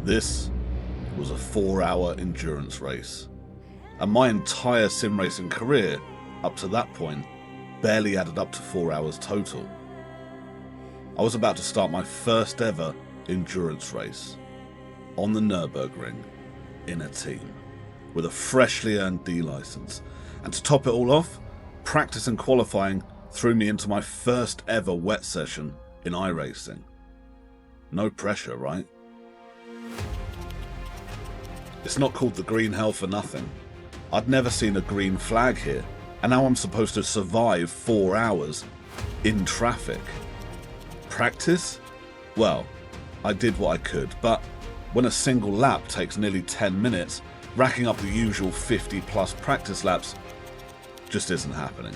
This was a 4-hour endurance race, and my entire sim racing career up to that point barely added up to 4 hours total. I was about to start my first ever endurance race on the Nürburgring in a team with a freshly earned D license, and to top it all off, practice and qualifying threw me into my first ever wet session in iRacing. No pressure, right? It's not called the green hell for nothing. I'd never seen a green flag here, and now I'm supposed to survive 4 hours in traffic. Practice? Well, I did what I could, but when a single lap takes nearly 10 minutes, racking up the usual 50 plus practice laps just isn't happening.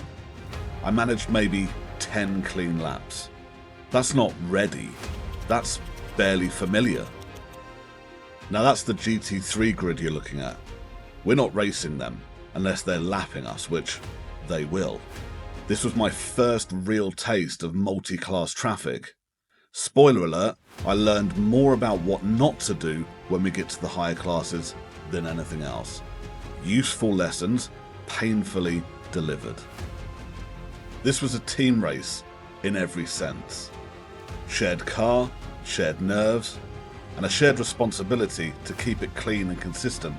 I managed maybe 10 clean laps. That's not ready, that's barely familiar. Now that's the GT3 grid you're looking at. We're not racing them unless they're lapping us, which they will. This was my first real taste of multi-class traffic. Spoiler alert, I learned more about what not to do when we get to the higher classes than anything else. Useful lessons, painfully delivered. This was a team race in every sense. Shared car, shared nerves, and a shared responsibility to keep it clean and consistent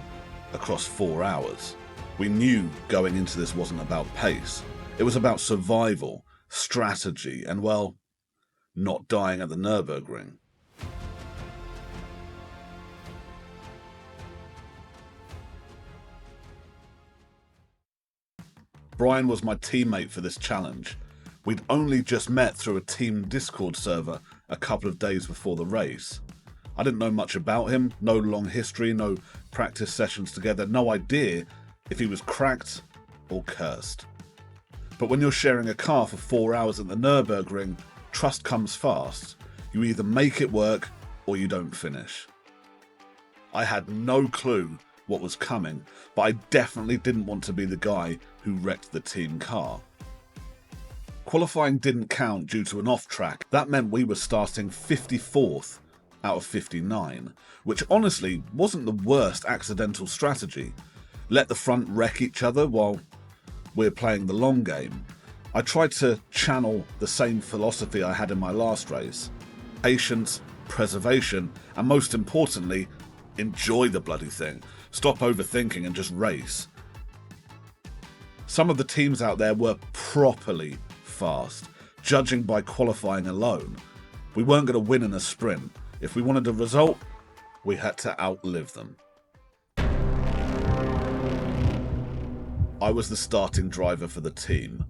across 4 hours. We knew going into this wasn't about pace. It was about survival, strategy, and, well, not dying at the Nürburgring. Brian was my teammate for this challenge. We'd only just met through a team Discord server a couple of days before the race. I didn't know much about him, no long history, no practice sessions together, no idea if he was cracked or cursed. But when you're sharing a car for 4 hours at the Nürburgring, trust comes fast. You either make it work or you don't finish. I had no clue what was coming, but I definitely didn't want to be the guy who wrecked the team car. Qualifying didn't count due to an off-track. That meant we were starting 54th out of 59, which honestly wasn't the worst accidental strategy. Let the front wreck each other while we're playing the long game. I tried to channel the same philosophy I had in my last race. Patience, preservation, and most importantly, enjoy the bloody thing. Stop overthinking and just race. Some of the teams out there were properly fast, judging by qualifying alone. We weren't going to win in a sprint. If we wanted a result, we had to outlive them. I was the starting driver for the team.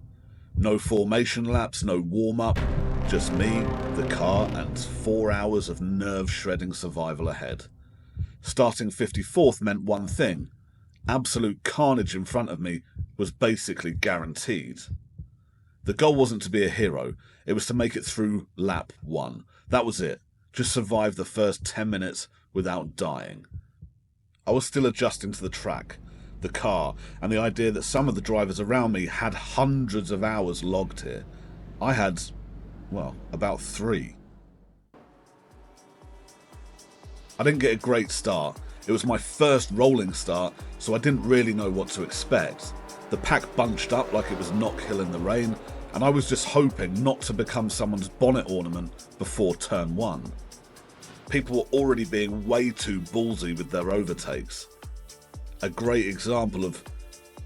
No formation laps, no warm-up, just me, the car, and 4 hours of nerve-shredding survival ahead. Starting 54th meant one thing. Absolute carnage in front of me was basically guaranteed. The goal wasn't to be a hero, it was to make it through lap 1. That was it. Just survive the first 10 minutes without dying. I was still adjusting to the track, the car, and the idea that some of the drivers around me had hundreds of hours logged here. I had, well, about 3. I didn't get a great start. It was my first rolling start, so I didn't really know what to expect. The pack bunched up like it was Knock Hill in the rain, and I was just hoping not to become someone's bonnet ornament before turn 1. People were already being way too ballsy with their overtakes. A great example of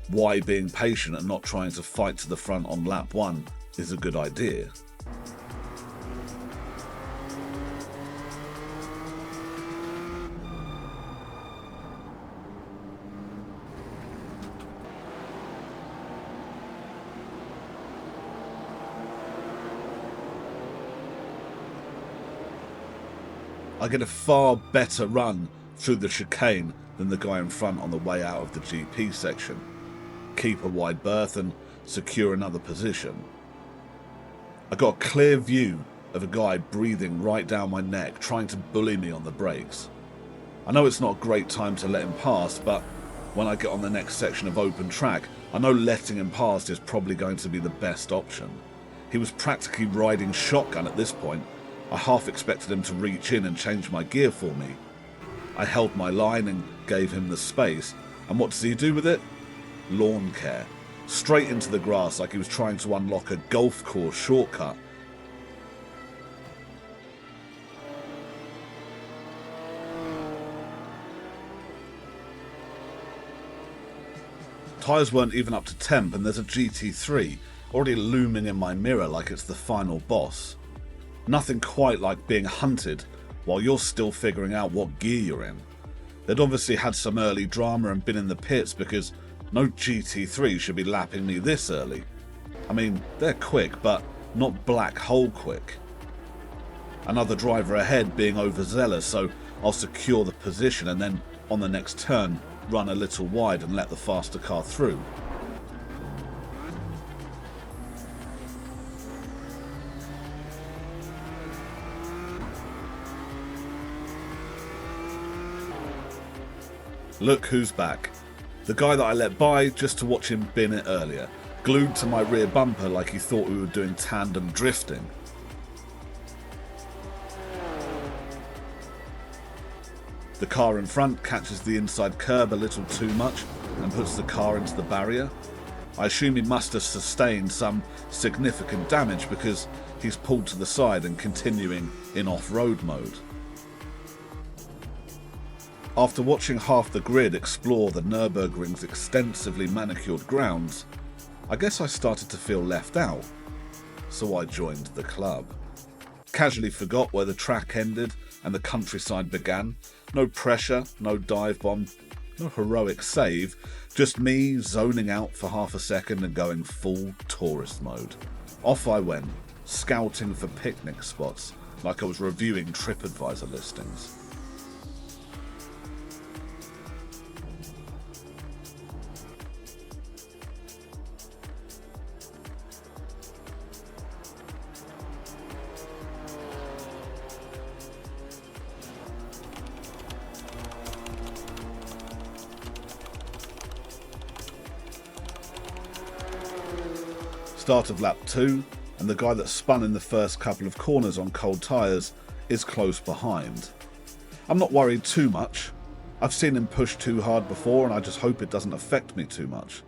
why being patient and not trying to fight to the front on lap 1 is a good idea. I get a far better run through the chicane than the guy in front on the way out of the GP section. Keep a wide berth and secure another position. I got a clear view of a guy breathing right down my neck, trying to bully me on the brakes. I know it's not a great time to let him pass, but when I get on the next section of open track, I know letting him past is probably going to be the best option. He was practically riding shotgun at this point. I half expected him to reach in and change my gear for me. I held my line and gave him the space, and what does he do with it? Lawn care. Straight into the grass like he was trying to unlock a golf course shortcut. Tyres weren't even up to temp, and there's a GT3 already looming in my mirror like it's the final boss. Nothing quite like being hunted while you're still figuring out what gear you're in. They'd obviously had some early drama and been in the pits, because no GT3 should be lapping me this early. I mean, they're quick, but not black hole quick. Another driver ahead being overzealous, so I'll secure the position and then on the next turn run a little wide and let the faster car through. Look who's back. The guy that I let by just to watch him bin it earlier, glued to my rear bumper like he thought we were doing tandem drifting. The car in front catches the inside curb a little too much and puts the car into the barrier. I assume he must have sustained some significant damage, because he's pulled to the side and continuing in off-road mode. After watching half the grid explore the Nürburgring's extensively manicured grounds, I guess I started to feel left out, so I joined the club. Casually forgot where the track ended and the countryside began. No pressure, no dive bomb, no heroic save, just me zoning out for half a second and going full tourist mode. Off I went, scouting for picnic spots like I was reviewing TripAdvisor listings. Start of lap 2, and the guy that spun in the first couple of corners on cold tyres is close behind. I'm not worried too much. I've seen him push too hard before, and I just hope it doesn't affect me too much.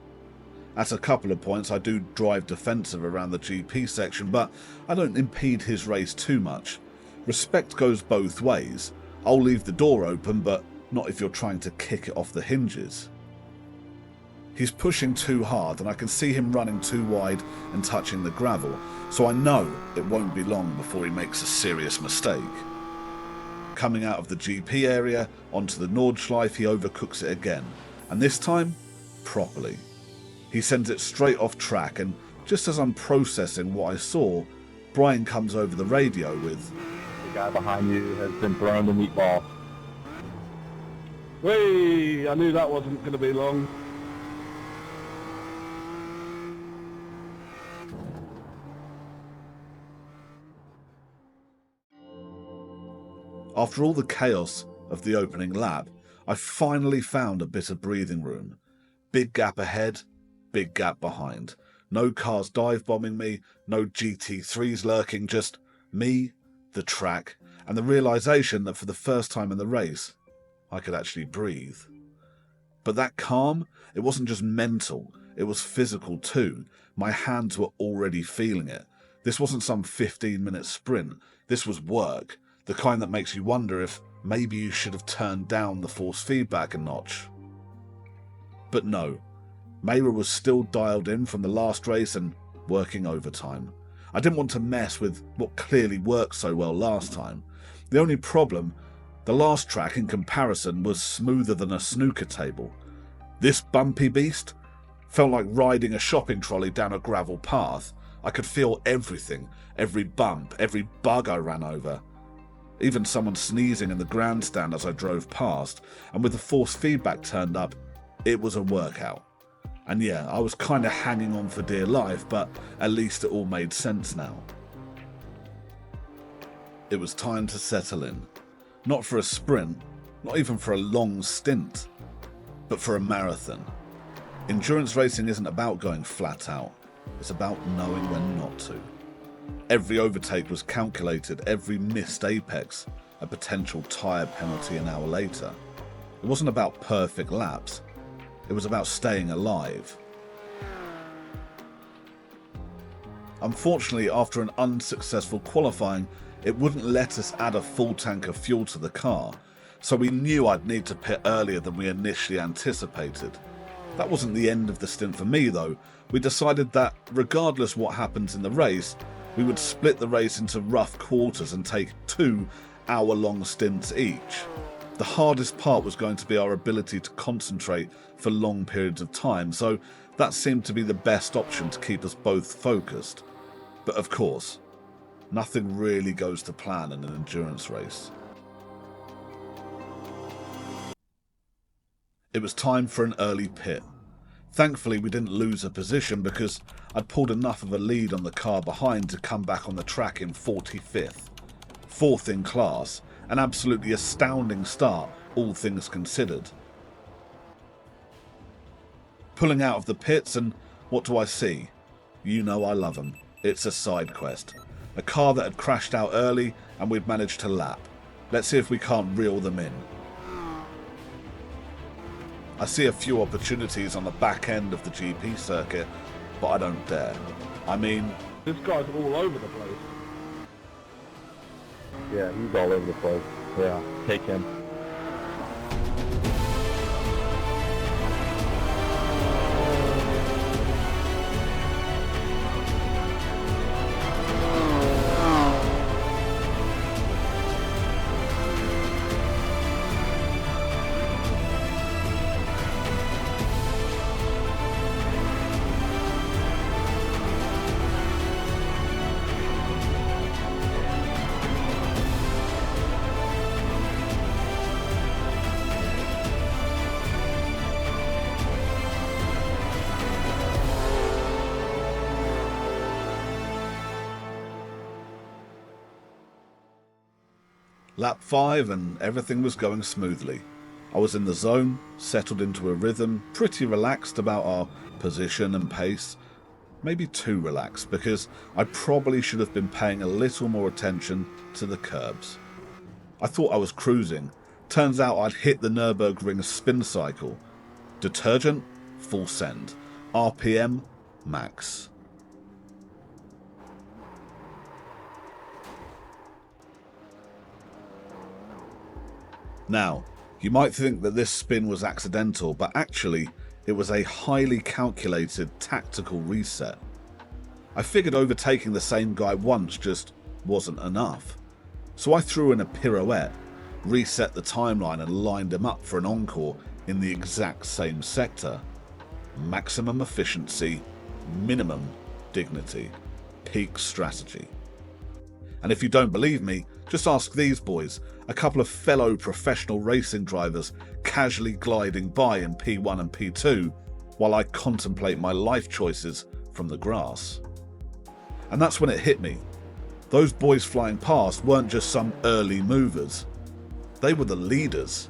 At a couple of points I do drive defensive around the GP section, but I don't impede his race too much. Respect goes both ways. I'll leave the door open, but not if you're trying to kick it off the hinges. He's pushing too hard, and I can see him running too wide and touching the gravel, so I know it won't be long before he makes a serious mistake. Coming out of the GP area onto the Nordschleife, he overcooks it again, and this time, properly. He sends it straight off track, and just as I'm processing what I saw, Brian comes over the radio with, "The guy behind you has been thrown the meatball." Whee! I knew that wasn't going to be long. After all the chaos of the opening lap, I finally found a bit of breathing room. Big gap ahead, big gap behind. No cars dive bombing me, no GT3s lurking, just me, the track, and the realisation that for the first time in the race, I could actually breathe. But that calm, it wasn't just mental, it was physical too. My hands were already feeling it. This wasn't some 15-minute sprint, this was work. The kind that makes you wonder if maybe you should have turned down the force feedback a notch. But no, Mayra was still dialed in from the last race and working overtime. I didn't want to mess with what clearly worked so well last time. The only problem, the last track in comparison was smoother than a snooker table. This bumpy beast felt like riding a shopping trolley down a gravel path. I could feel everything, every bump, every bug I ran over. Even someone sneezing in the grandstand as I drove past, and with the force feedback turned up, it was a workout. And yeah, I was kind of hanging on for dear life, but at least it all made sense now. It was time to settle in. Not for a sprint, not even for a long stint, but for a marathon. Endurance racing isn't about going flat out, it's about knowing when not to. Every overtake was calculated, every missed apex a potential tyre penalty an hour later. It wasn't about perfect laps. It was about staying alive. Unfortunately, after an unsuccessful qualifying, it wouldn't let us add a full tank of fuel to the car, so we knew I'd need to pit earlier than we initially anticipated. That wasn't the end of the stint for me though. We decided that, regardless what happens in the race, we would split the race into rough quarters and take 2 hour-long stints each. The hardest part was going to be our ability to concentrate for long periods of time, so that seemed to be the best option to keep us both focused. But of course, nothing really goes to plan in an endurance race. It was time for an early pit. Thankfully, we didn't lose a position because I'd pulled enough of a lead on the car behind to come back on the track in 45th. 4th in class, an absolutely astounding start, all things considered. Pulling out of the pits, and what do I see? You know I love them. It's a side quest. A car that had crashed out early and we'd managed to lap. Let's see if we can't reel them in. I see a few opportunities on the back end of the GP circuit, but I don't dare. I mean... This guy's all over the place. Yeah, he's all over the place. Yeah, take him. Lap 5 and everything was going smoothly. I was in the zone, settled into a rhythm, pretty relaxed about our position and pace. Maybe too relaxed, because I probably should have been paying a little more attention to the curbs. I thought I was cruising. Turns out I'd hit the Nürburgring spin cycle. Detergent, full send. RPM, max. Now, you might think that this spin was accidental, but actually it was a highly calculated tactical reset. I figured overtaking the same guy once just wasn't enough. So I threw in a pirouette, reset the timeline and lined him up for an encore in the exact same sector. Maximum efficiency, minimum dignity, peak strategy. And if you don't believe me, just ask these boys, a couple of fellow professional racing drivers casually gliding by in P1 and P2 while I contemplate my life choices from the grass. And that's when it hit me. Those boys flying past weren't just some early movers. They were the leaders,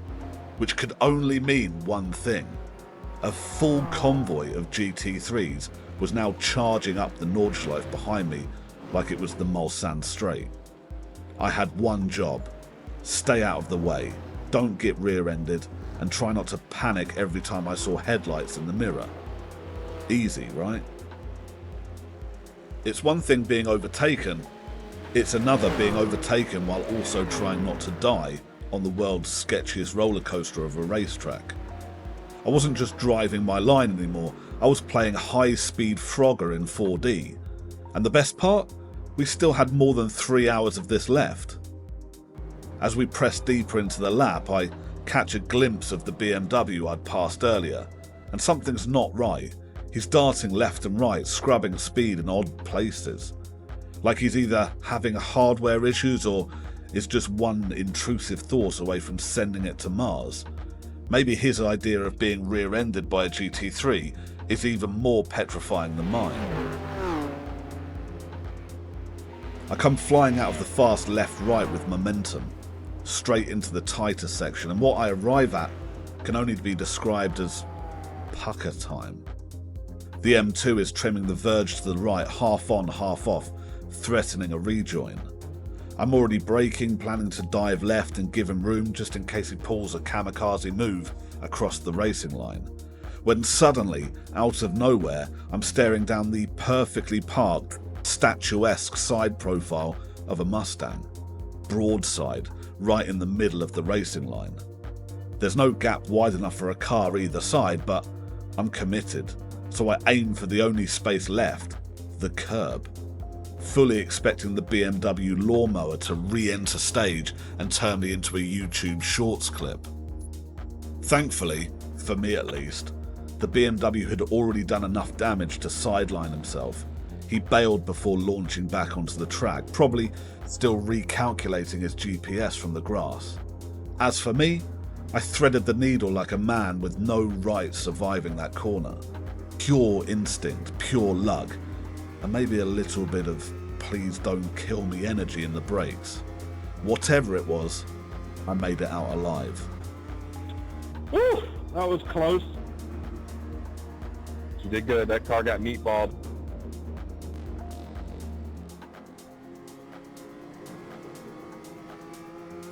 which could only mean one thing. A full convoy of GT3s was now charging up the Nordschleife behind me like it was the Mulsanne Straight. I had one job: stay out of the way, don't get rear-ended, and try not to panic every time I saw headlights in the mirror. Easy, right? It's one thing being overtaken, it's another being overtaken while also trying not to die on the world's sketchiest roller coaster of a racetrack. I wasn't just driving my line anymore, I was playing high-speed Frogger in 4D. And the best part? We still had more than 3 hours of this left. As we pressed deeper into the lap, I catch a glimpse of the BMW I'd passed earlier, and something's not right. He's darting left and right, scrubbing speed in odd places. Like he's either having hardware issues or is just one intrusive thought away from sending it to Mars. Maybe his idea of being rear-ended by a GT3 is even more petrifying than mine. I come flying out of the fast left-right with momentum, straight into the tighter section, and what I arrive at can only be described as pucker time. The M2 is trimming the verge to the right, half on, half off, threatening a rejoin. I'm already braking, planning to dive left and give him room just in case he pulls a kamikaze move across the racing line. When suddenly, out of nowhere, I'm staring down the perfectly parked, statuesque side profile of a Mustang, broadside, right in the middle of the racing line. There's no gap wide enough for a car either side, but I'm committed, so I aim for the only space left, the curb, fully expecting the BMW lawnmower to re-enter stage and turn me into a YouTube Shorts clip. Thankfully, for me at least, the BMW had already done enough damage to sideline himself. He bailed before launching back onto the track, probably still recalculating his GPS from the grass. As for me, I threaded the needle like a man with no right surviving that corner. Pure instinct, pure luck, and maybe a little bit of please don't kill me energy in the brakes. Whatever it was, I made it out alive. Woo! That was close. You did good. That car got meatballed.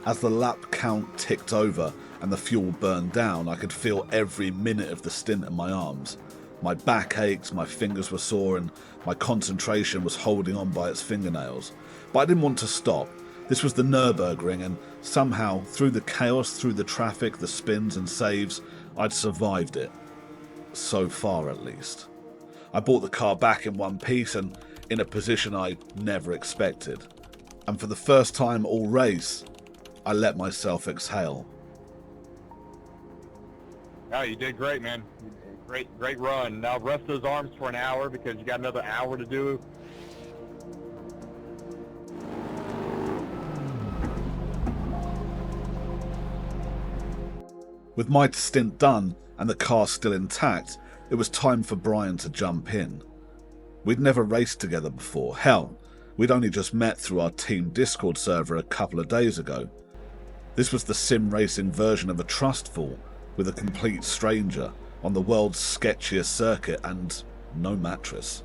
As the lap count ticked over and the fuel burned down, I could feel every minute of the stint in my arms. My back ached, my fingers were sore, and my concentration was holding on by its fingernails. But I didn't want to stop. This was the Nürburgring, and somehow, through the chaos, through the traffic, the spins and saves, I'd survived it. So far, at least. I brought the car back in one piece and in a position I never expected. And for the first time all race, I let myself exhale. Oh, you did great, man. Great run. Now rest those arms for an hour because you got another hour to do. With my stint done and the car still intact, it was time for Brian to jump in. We'd never raced together before. Hell, we'd only just met through our team Discord server a couple of days ago. This was the sim racing version of a trust fall with a complete stranger on the world's sketchiest circuit and no mattress.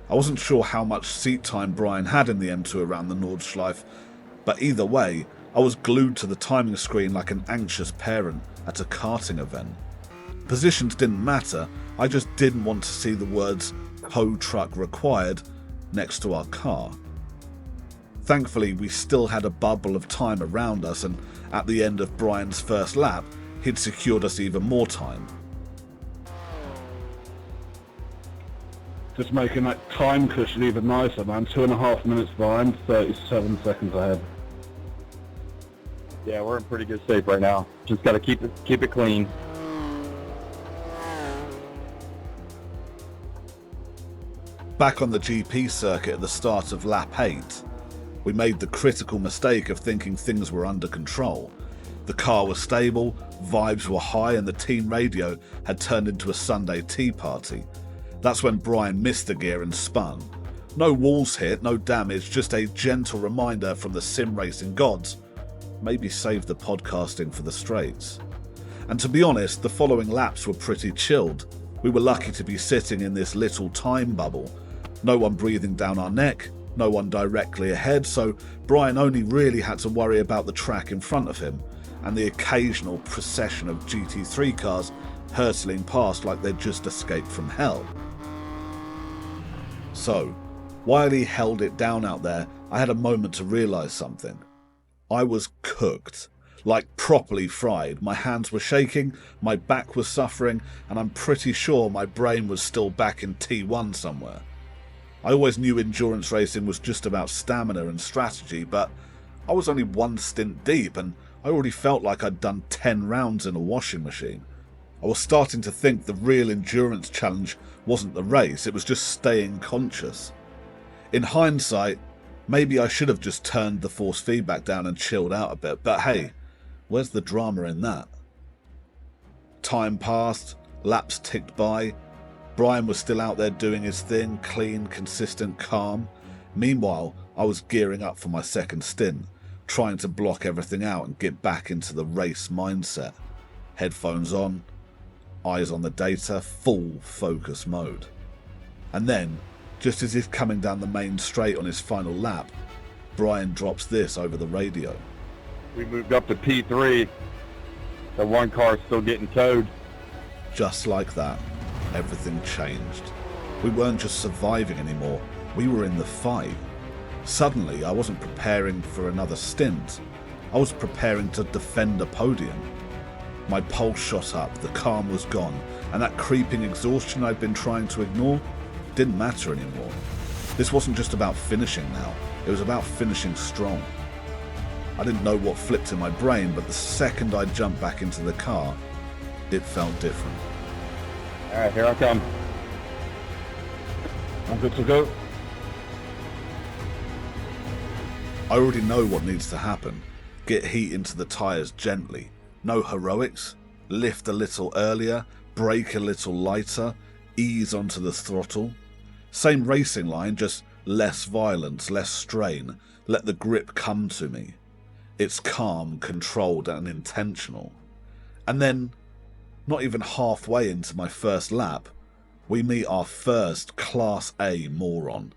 I wasn't sure how much seat time Brian had in the M2 around the Nordschleife, but either way, I was glued to the timing screen like an anxious parent at a karting event. Positions didn't matter, I just didn't want to see the words "tow truck required" next to our car. Thankfully, we still had a bubble of time around us, and at the end of Brian's first lap, he'd secured us even more time. Just making that time cushion even nicer, man. 2.5 minutes behind, 37 seconds ahead. Yeah, we're in pretty good shape right now. Just got to keep it clean. Back on the GP circuit at the start of lap 8, we made the critical mistake of thinking things were under control. The car was stable, vibes were high, and the team radio had turned into a Sunday tea party. That's when Brian missed the gear and spun. No walls hit, no damage, just a gentle reminder from the sim racing gods. Maybe save the podcasting for the straights. And to be honest, the following laps were pretty chilled. We were lucky to be sitting in this little time bubble. No one breathing down our neck, no one directly ahead, so Brian only really had to worry about the track in front of him and the occasional procession of GT3 cars hurtling past like they'd just escaped from hell. So, while he held it down out there, I had a moment to realise something. I was cooked, like properly fried. My hands were shaking, my back was suffering, and I'm pretty sure my brain was still back in T1 somewhere. I always knew endurance racing was just about stamina and strategy, but I was only one stint deep and I already felt like I'd done 10 rounds in a washing machine. I was starting to think the real endurance challenge wasn't the race, it was just staying conscious. In hindsight, maybe I should have just turned the force feedback down and chilled out a bit, but hey, where's the drama in that? Time passed, laps ticked by. Brian was still out there doing his thing, clean, consistent, calm. Meanwhile, I was gearing up for my second stint, trying to block everything out and get back into the race mindset. Headphones on, eyes on the data, full focus mode. And then, just as he's coming down the main straight on his final lap, Brian drops this over the radio. We moved up to P3. The one car's still getting towed. Just like that, everything changed. We weren't just surviving anymore, we were in the fight. Suddenly, I wasn't preparing for another stint. I was preparing to defend a podium. My pulse shot up, the calm was gone, and that creeping exhaustion I'd been trying to ignore didn't matter anymore. This wasn't just about finishing now, it was about finishing strong. I didn't know what flipped in my brain, but the second I jumped back into the car, it felt different. Alright, here I come. I'm good to go. I already know what needs to happen. Get heat into the tyres gently. No heroics. Lift a little earlier, brake a little lighter, ease onto the throttle. Same racing line, just less violence, less strain. Let the grip come to me. It's calm, controlled and intentional. And then, not even halfway into my first lap, we meet our first Class A moron.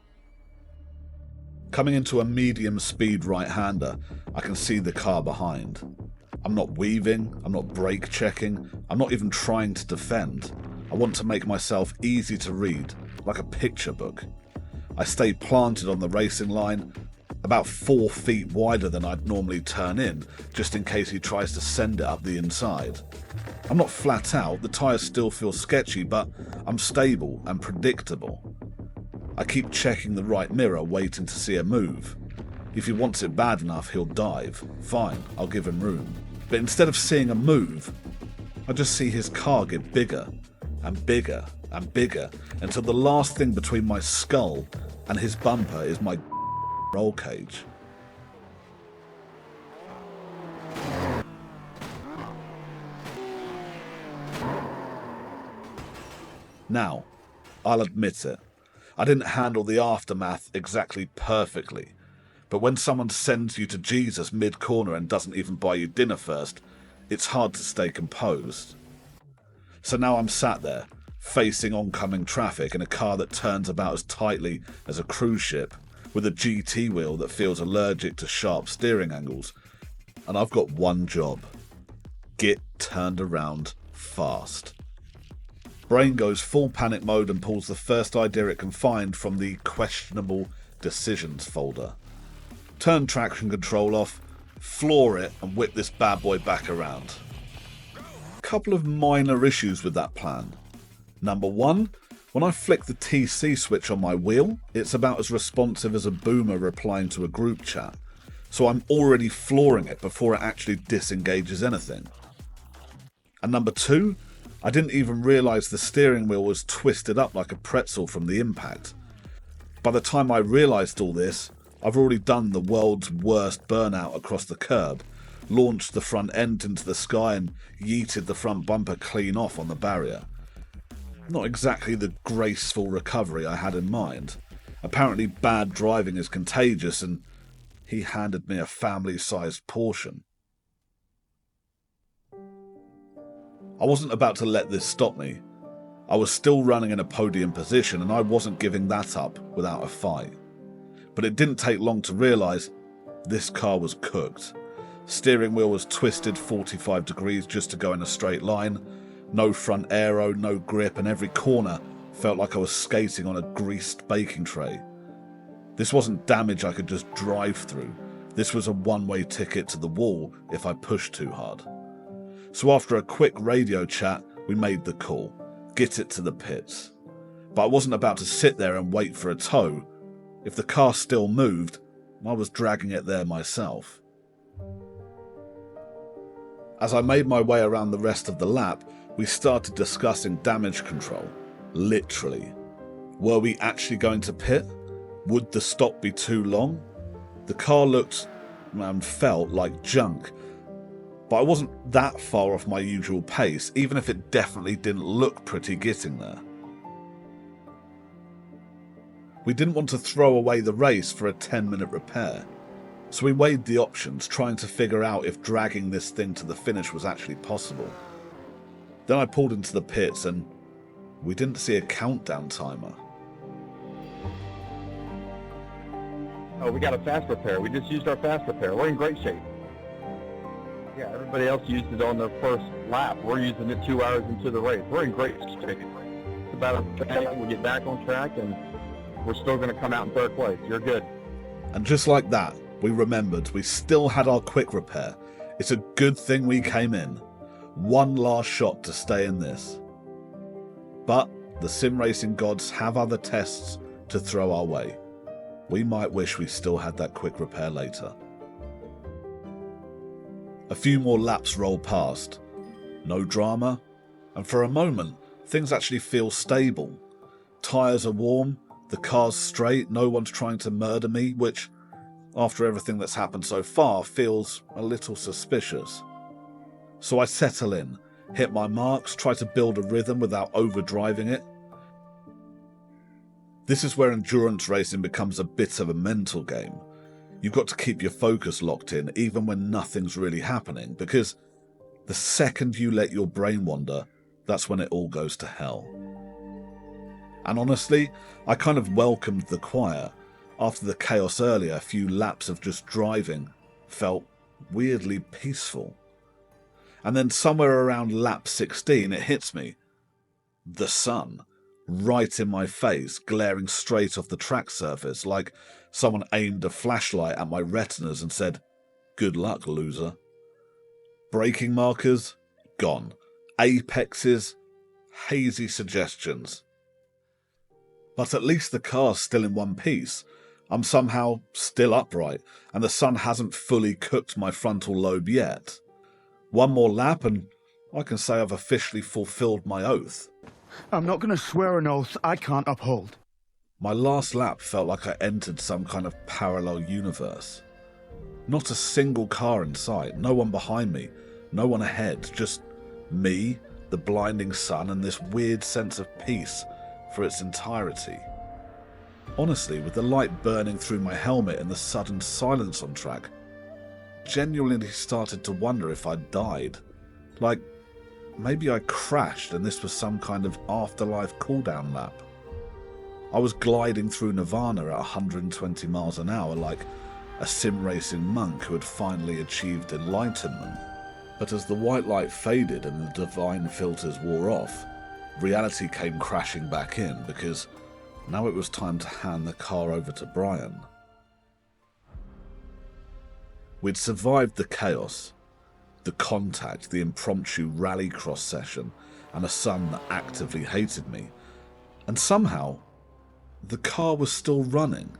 Coming into a medium speed right-hander, I can see the car behind. I'm not weaving, I'm not brake checking, I'm not even trying to defend. I want to make myself easy to read, like a picture book. I stay planted on the racing line, about 4 feet wider than I'd normally turn in, just in case he tries to send it up the inside. I'm not flat out, the tyres still feel sketchy, but I'm stable and predictable. I keep checking the right mirror, waiting to see a move. If he wants it bad enough, he'll dive. Fine, I'll give him room. But instead of seeing a move, I just see his car get bigger and bigger and bigger until the last thing between my skull and his bumper is my roll cage. Now, I'll admit it. I didn't handle the aftermath exactly perfectly, but when someone sends you to Jesus mid-corner and doesn't even buy you dinner first, it's hard to stay composed. So now I'm sat there, facing oncoming traffic in a car that turns about as tightly as a cruise ship, with a GT wheel that feels allergic to sharp steering angles, and I've got one job. Get turned around fast. Brain goes full panic mode and pulls the first idea it can find from the questionable decisions folder. Turn traction control off, floor it and whip this bad boy back around. Couple of minor issues with that plan. Number one, when I flick the TC switch on my wheel, it's about as responsive as a boomer replying to a group chat, so I'm already flooring it before it actually disengages anything. And number two, I didn't even realise the steering wheel was twisted up like a pretzel from the impact. By the time I realised all this, I've already done the world's worst burnout across the curb, launched the front end into the sky and yeeted the front bumper clean off on the barrier. Not exactly the graceful recovery I had in mind. Apparently bad driving is contagious and he handed me a family-sized portion. I wasn't about to let this stop me. I was still running in a podium position and I wasn't giving that up without a fight. But it didn't take long to realise this car was cooked. Steering wheel was twisted 45 degrees just to go in a straight line. No front aero, no grip, and every corner felt like I was skating on a greased baking tray. This wasn't damage I could just drive through. This was a one-way ticket to the wall if I pushed too hard. So after a quick radio chat, we made the call. Get it to the pits. But I wasn't about to sit there and wait for a tow. If the car still moved, I was dragging it there myself. As I made my way around the rest of the lap, we started discussing damage control. Literally. Were we actually going to pit? Would the stop be too long? The car looked and felt like junk, but I wasn't that far off my usual pace, even if it definitely didn't look pretty getting there. We didn't want to throw away the race for a 10-minute repair, so we weighed the options, trying to figure out if dragging this thing to the finish was actually possible. Then I pulled into the pits and we didn't see a countdown timer. Oh, we got a fast repair. We just used our fast repair. We're in great shape. Yeah, everybody else used it on their first lap. We're using it 2 hours into the race. We're in great shape. It's about a thing. We'll get back on track, and we're still going to come out in third place. You're good. And just like that, we remembered we still had our quick repair. It's a good thing we came in. One last shot to stay in this. But the sim racing gods have other tests to throw our way. We might wish we still had that quick repair later. A few more laps roll past. No drama. And for a moment, things actually feel stable. Tyres are warm, the car's straight, no one's trying to murder me, which, after everything that's happened so far, feels a little suspicious. So I settle in, hit my marks, try to build a rhythm without overdriving it. This is where endurance racing becomes a bit of a mental game. You've got to keep your focus locked in even when nothing's really happening, because the second you let your brain wander, that's when it all goes to hell. And honestly, I kind of welcomed the quiet. After the chaos earlier, a few laps of just driving felt weirdly peaceful. And then somewhere around lap 16 it hits me. The sun, right in my face, glaring straight off the track surface, like someone aimed a flashlight at my retinas and said, "Good luck, loser." Braking markers, gone. Apexes, hazy suggestions. But at least the car's still in one piece. I'm somehow still upright, and the sun hasn't fully cooked my frontal lobe yet. One more lap and I can say I've officially fulfilled my oath. I'm not going to swear an oath I can't uphold. My last lap felt like I entered some kind of parallel universe. Not a single car in sight, no one behind me, no one ahead, just me, the blinding sun, and this weird sense of peace for its entirety. Honestly, with the light burning through my helmet and the sudden silence on track, genuinely started to wonder if I'd died. Like, maybe I crashed and this was some kind of afterlife cooldown lap. I was gliding through Nirvana at 120 miles an hour like a sim racing monk who had finally achieved enlightenment. But as the white light faded and the divine filters wore off, reality came crashing back in because now it was time to hand the car over to Brian. We'd survived the chaos, the contact, the impromptu rallycross session, and a sun that actively hated me. And somehow, the car was still running.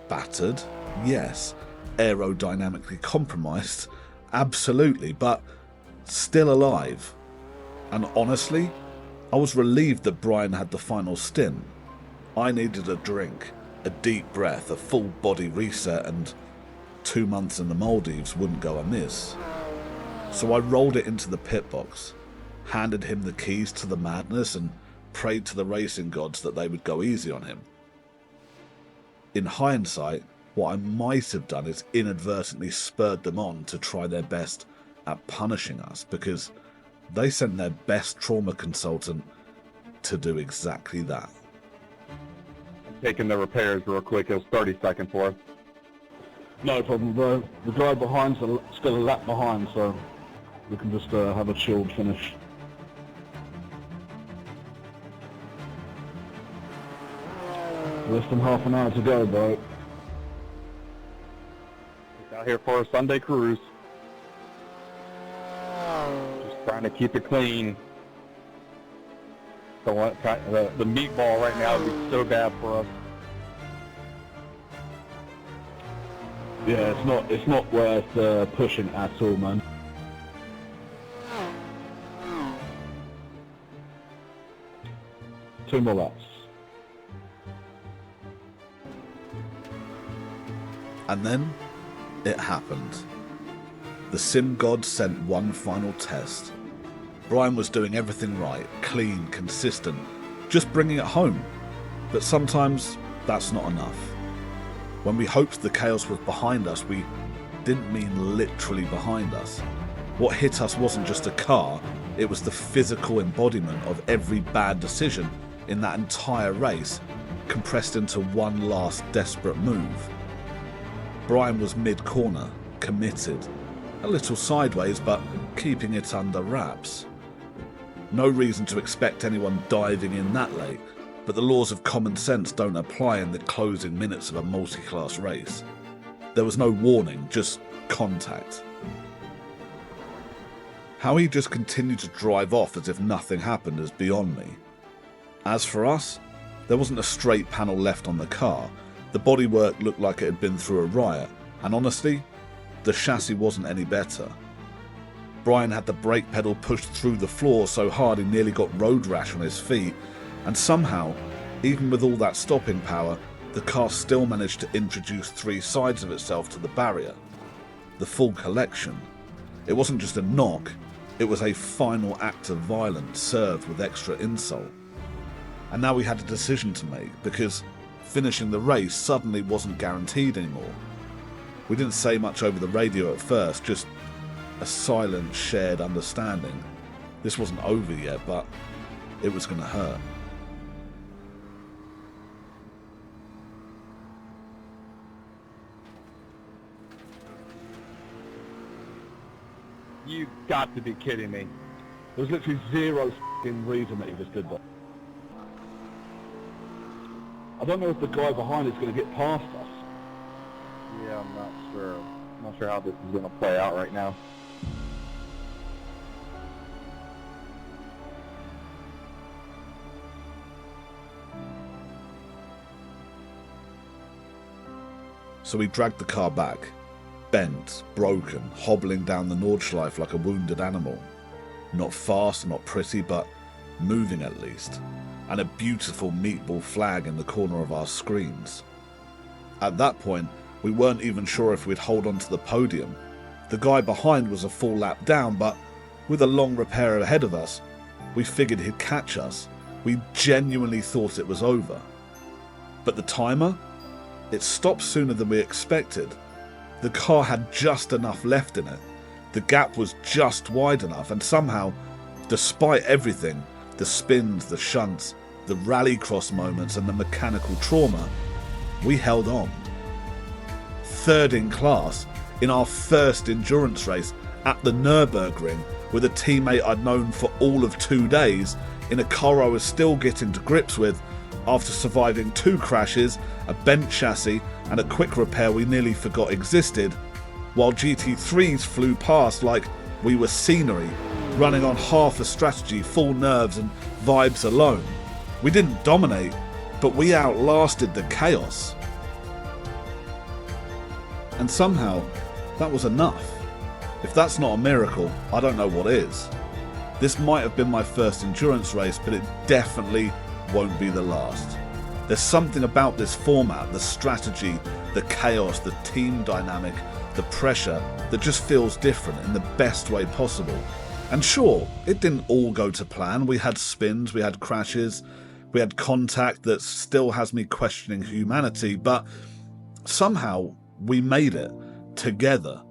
Battered, yes. Aerodynamically compromised, absolutely, but still alive. And honestly, I was relieved that Brian had the final stint. I needed a drink, a deep breath, a full body reset, and 2 months in the Maldives wouldn't go amiss. So I rolled it into the pit box, handed him the keys to the madness, and prayed to the racing gods that they would go easy on him. In hindsight, what I might have done is inadvertently spurred them on to try their best at punishing us, because they sent their best trauma consultant to do exactly that. Taking the repairs real quick. It was 30 seconds for us. No problem, bro. The guy behind's still a lap behind, so we can just have a chilled finish. Less than half an hour to go, bro. Just out here for a Sunday cruise. Just trying to keep it clean. The meatball right now would be so bad for us. Yeah, it's not worth pushing at all, man. Two more laps. And then, it happened. The sim god sent one final test. Brian was doing everything right, clean, consistent, just bringing it home. But sometimes, that's not enough. When we hoped the chaos was behind us, we didn't mean literally behind us. What hit us wasn't just a car, it was the physical embodiment of every bad decision in that entire race, compressed into one last desperate move. Brian was mid-corner, committed, a little sideways but keeping it under wraps. No reason to expect anyone diving in that late, but the laws of common sense don't apply in the closing minutes of a multi-class race. There was no warning, just contact. How he just continued to drive off as if nothing happened is beyond me. As for us, there wasn't a straight panel left on the car. The bodywork looked like it had been through a riot, and honestly, the chassis wasn't any better. Brian had the brake pedal pushed through the floor so hard he nearly got road rash on his feet, and somehow, even with all that stopping power, the car still managed to introduce three sides of itself to the barrier. The full collection. It wasn't just a knock, it was a final act of violence served with extra insult. And now we had a decision to make, because finishing the race suddenly wasn't guaranteed anymore. We didn't say much over the radio at first, just a silent, shared understanding. This wasn't over yet, but it was going to hurt. You got to be kidding me. There's literally zero reason that he just did that. I don't know if the guy behind is going to get past us. Yeah, I'm not sure. I'm not sure how this is going to play out right now. So we dragged the car back, bent, broken, hobbling down the Nordschleife like a wounded animal. Not fast, not pretty, but moving at least. And a beautiful meatball flag in the corner of our screens. At that point, we weren't even sure if we'd hold on to the podium. The guy behind was a full lap down, but with a long repair ahead of us, we figured he'd catch us. We genuinely thought it was over. But the timer? It stopped sooner than we expected. The car had just enough left in it. The gap was just wide enough, and somehow, despite everything, the spins, the shunts, the rallycross moments and the mechanical trauma, we held on. Third in class in our first endurance race at the Nürburgring with a teammate I'd known for all of 2 days in a car I was still getting to grips with after surviving 2 crashes, a bent chassis and a quick repair we nearly forgot existed, while GT3s flew past like we were scenery, running on half a strategy, full nerves and vibes alone. We didn't dominate, but we outlasted the chaos. And somehow, that was enough. If that's not a miracle, I don't know what is. This might have been my first endurance race, but it definitely won't be the last. There's something about this format, the strategy, the chaos, the team dynamic, the pressure, that just feels different in the best way possible. And sure, it didn't all go to plan. We had spins, we had crashes, we had contact that still has me questioning humanity, but somehow we made it together.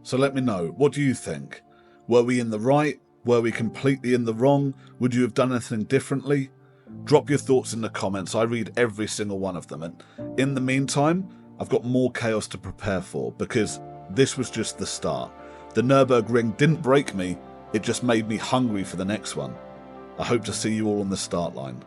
So let me know, what do you think? Were we in the right? Were we completely in the wrong? Would you have done anything differently? Drop your thoughts in the comments. I read every single one of them. And in the meantime, I've got more chaos to prepare for, because this was just the start. The Nürburgring didn't break me, it just made me hungry for the next one. I hope to see you all on the start line.